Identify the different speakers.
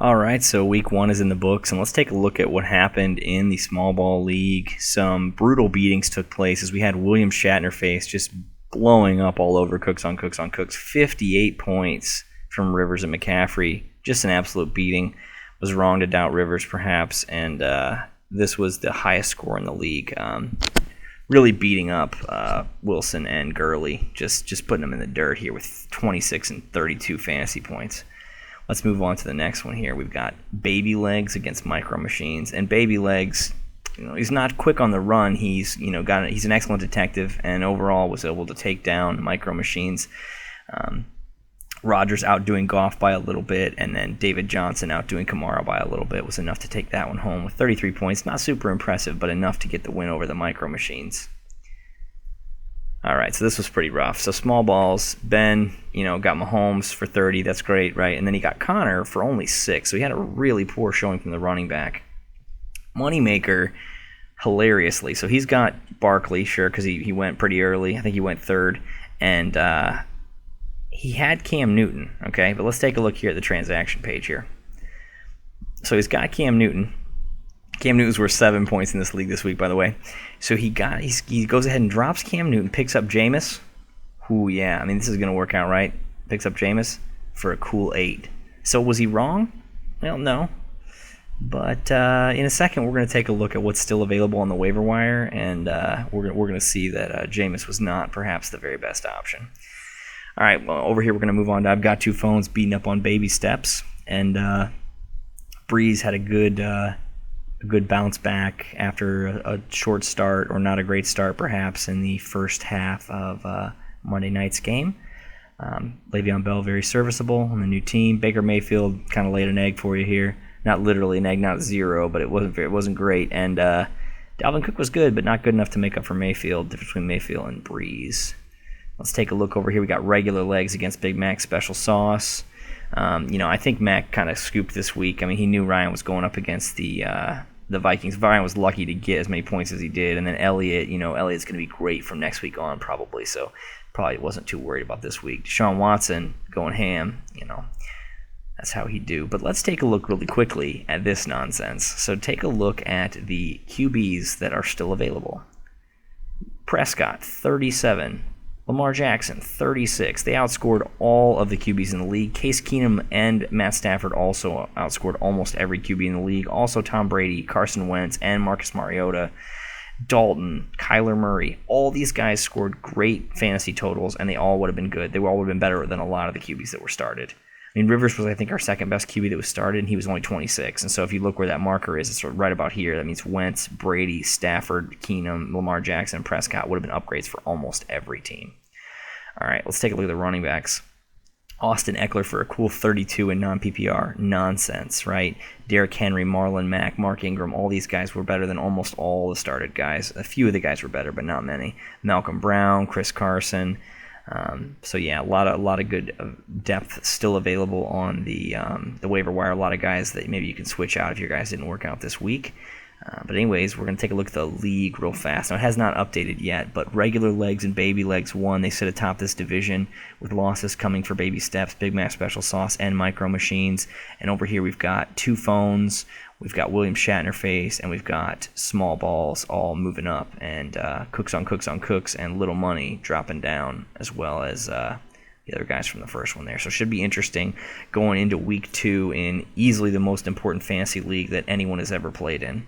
Speaker 1: All right, so week 1 is in the books, and let's take a look at what happened in the small ball league. Some brutal beatings took place as we had William Shatner face just blowing up all over Cooks on Cooks on Cooks. 58 points from Rivers and McCaffrey. Just an absolute beating. Was wrong to doubt Rivers, perhaps, and this was the highest score in the league. Really beating up Wilson and Gurley, just putting them in the dirt here with 26 and 32 fantasy points. Let's move on to the next one here. We've got Baby Legs against Micro Machines, and Baby Legs, he's not quick on the run. He's he's an excellent detective, and overall was able to take down Micro Machines. Rodgers outdoing Goff by a little bit, and then David Johnson outdoing Kamara by a little bit was enough to take that one home with 33 points. Not super impressive, but enough to get the win over the Micro Machines. All right, so this was pretty rough. So small balls, Ben, got Mahomes for 30. That's great, right? And then he got Connor for only 6. So he had a really poor showing from the running back. Moneymaker, hilariously. So he's got Barkley, sure, because he went pretty early. I think he went 3rd. And he had Cam Newton, okay? But let's take a look here at the transaction page here. So he's got Cam Newton. Cam Newton's worth 7 points in this league this week, by the way. So he goes ahead and drops Cam Newton, picks up Jameis. Ooh, yeah, this is going to work out, right? Picks up Jameis for a cool 8. So was he wrong? Well, no. But in a second, we're going to take a look at what's still available on the waiver wire, and we're going to see that Jameis was not perhaps the very best option. All right, well, over here we're going to move on to I've Got Two Phones beating up on baby steps, and Breeze had a good bounce back after a short start, or not a great start perhaps, in the first half of Monday night's game. Le'Veon Bell very serviceable on the new team. Baker Mayfield kind of laid an egg for you here. Not literally an egg, not 0, but it wasn't great. And Dalvin Cook was good, but not good enough to make up for Mayfield. Difference between Mayfield and Breeze. Let's take a look over here. We got regular legs against Big Mac Special Sauce. I think Mac kind of scooped this week. He knew Ryan was going up against the Vikings. Ryan was lucky to get as many points as he did. And then Elliott, Elliott's going to be great from next week on probably. So probably wasn't too worried about this week. Deshaun Watson going ham, that's how he do. But let's take a look really quickly at this nonsense. So take a look at the QBs that are still available. Prescott, 37. Lamar Jackson, 36. They outscored all of the QBs in the league. Case Keenum and Matt Stafford also outscored almost every QB in the league. Also Tom Brady, Carson Wentz, and Marcus Mariota. Dalton, Kyler Murray. All these guys scored great fantasy totals, and they all would have been good. They all would have been better than a lot of the QBs that were started. Rivers was, I think, our second best QB that was started, and he was only 26. And so if you look where that marker is, it's right about here. That means Wentz, Brady, Stafford, Keenum, Lamar Jackson, and Prescott would have been upgrades for almost every team. All right, let's take a look at the running backs. Austin Eckler for a cool 32 in non-PPR. Nonsense, right? Derrick Henry, Marlon Mack, Mark Ingram, all these guys were better than almost all the started guys. A few of the guys were better, but not many. Malcolm Brown, Chris Carson. So yeah, a lot of good depth still available on the waiver wire. A lot of guys that maybe you can switch out if your guys didn't work out this week. But anyways, we're going to take a look at the league real fast. Now, it has not updated yet, but regular legs and baby legs won. They sit atop this division with losses coming for Baby Steps, Big Mac Special Sauce, and Micro Machines. And over here we've got Two Phones, we've got William Shatner face, and we've got Small Balls all moving up, and Cooks on Cooks on Cooks and Little Money dropping down, as well as the other guys from the first one there. So it should be interesting going into week 2 in easily the most important fantasy league that anyone has ever played in.